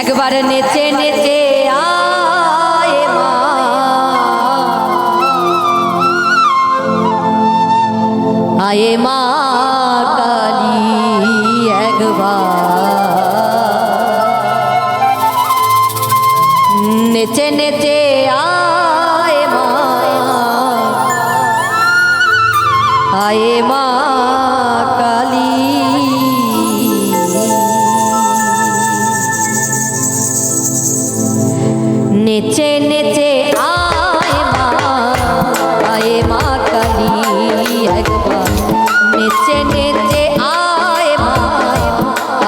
একবার নেচে নেচে আয় মা, আয়ে মা কালী একবার নেচে নেচে আয় মা, আয়ে মা কালী নেচে নেচে আয় মা, আয়ে মা কালী একবার নেচে নেচে আয় মা,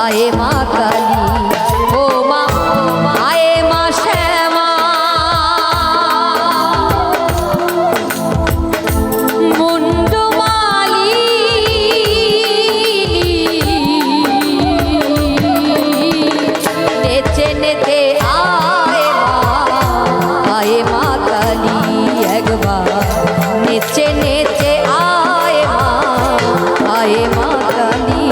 আয়ে মা কালী ও মা আয়ে মা শ্যামা মুন্ডমালি নেচে নেচে আয় মা, আয়ে মা কালী একবার নেচে নেচে আয় মা, আয়ে মা কালী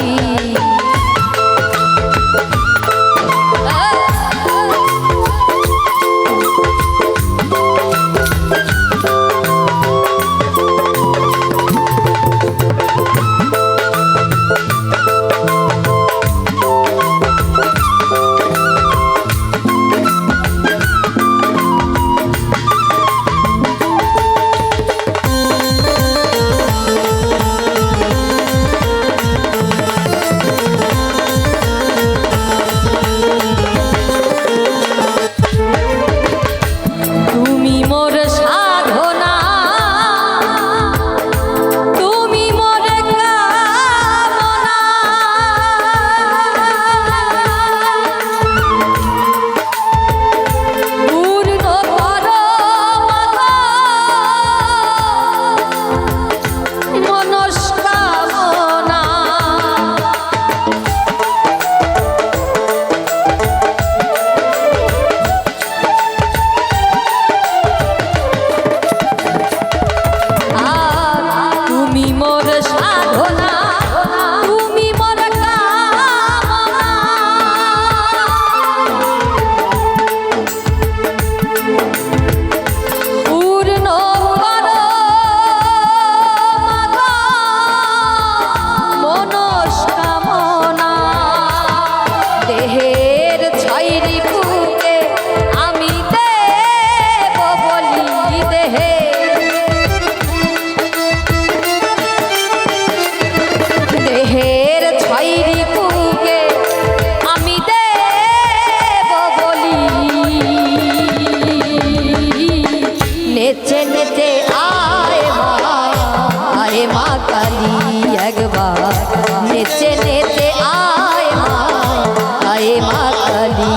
নেচে নেচে আয় মা, আয়ে মা কালী একবার নেচে নেচে আয় মা, আয়ে মা কালী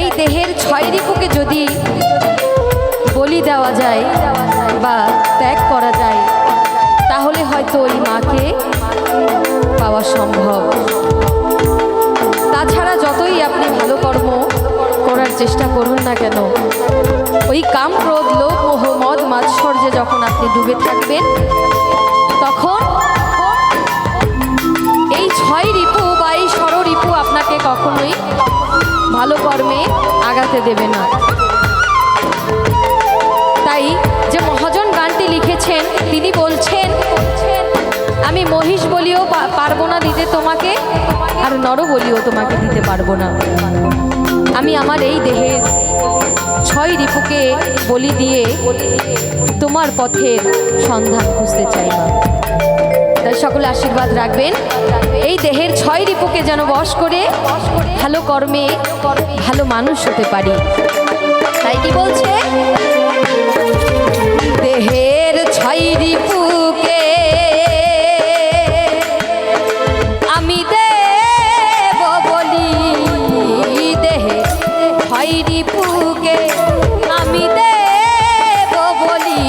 এই দেহের ছয় রিপুকে যদি বলি দেওয়া যায় বা ত্যাগ করা যায় তাহলে হয়তো ওই মাকে পাওয়া সম্ভব। তাছাড়া যতই আপনি ভালো কর্ম করার চেষ্টা করুন না কেন, ওই কাম ক্রোধ লোভ মোহ মদ মাৎসর্যে যখন আপনি ডুবে থাকবেন তখন এই ছয় রিপু বা এই ষড়রিপু আপনাকে কখনোই ভালো কর্মে আগাতে দেবে না। তাই যে মহাজন গানটি লিখেছেন তিনি বলছেন, আমি মহিষ বলিও পারবো না দিতে তোমাকে, আর নর বলিও তোমাকে দিতে পারবো না। আমি আমার এই দেহের ছয় রিপুকে বলি দিয়ে তোমার পথের সন্ধান খুঁজতে চাই মা। তাই সকলে আশীর্বাদ রাখবেন, এই দেহের ছয় রিপুকে যেন বশ করে ভালো কর্মে ভালো মানুষ হতে পারি। তাই কি বলছে, দেহের ছয় রিপুকে আমি দেব বলি, দেহে ছয় রিপুকে আমি দেব বলি,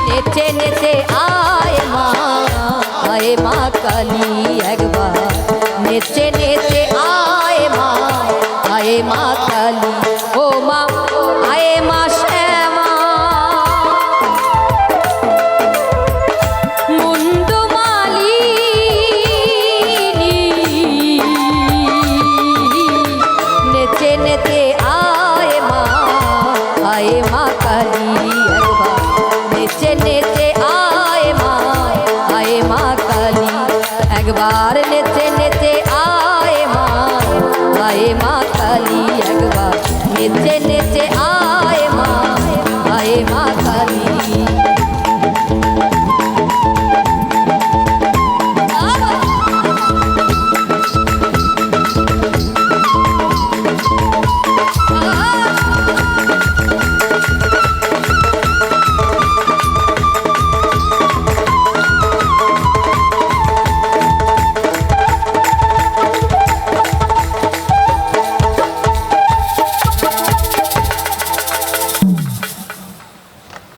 নেচে নেচে আয় মা কালী একবার, নেচে নেচে আয় মা কালী, ও মা আয় মা শ্যামা, মুন্ডু মালিনী, নেচে নেচে আয় মা কালী একবার, নেচে নেচে আয় মা কালী একবার, নেচে নেচে আয় মা কালী একবার, নেচে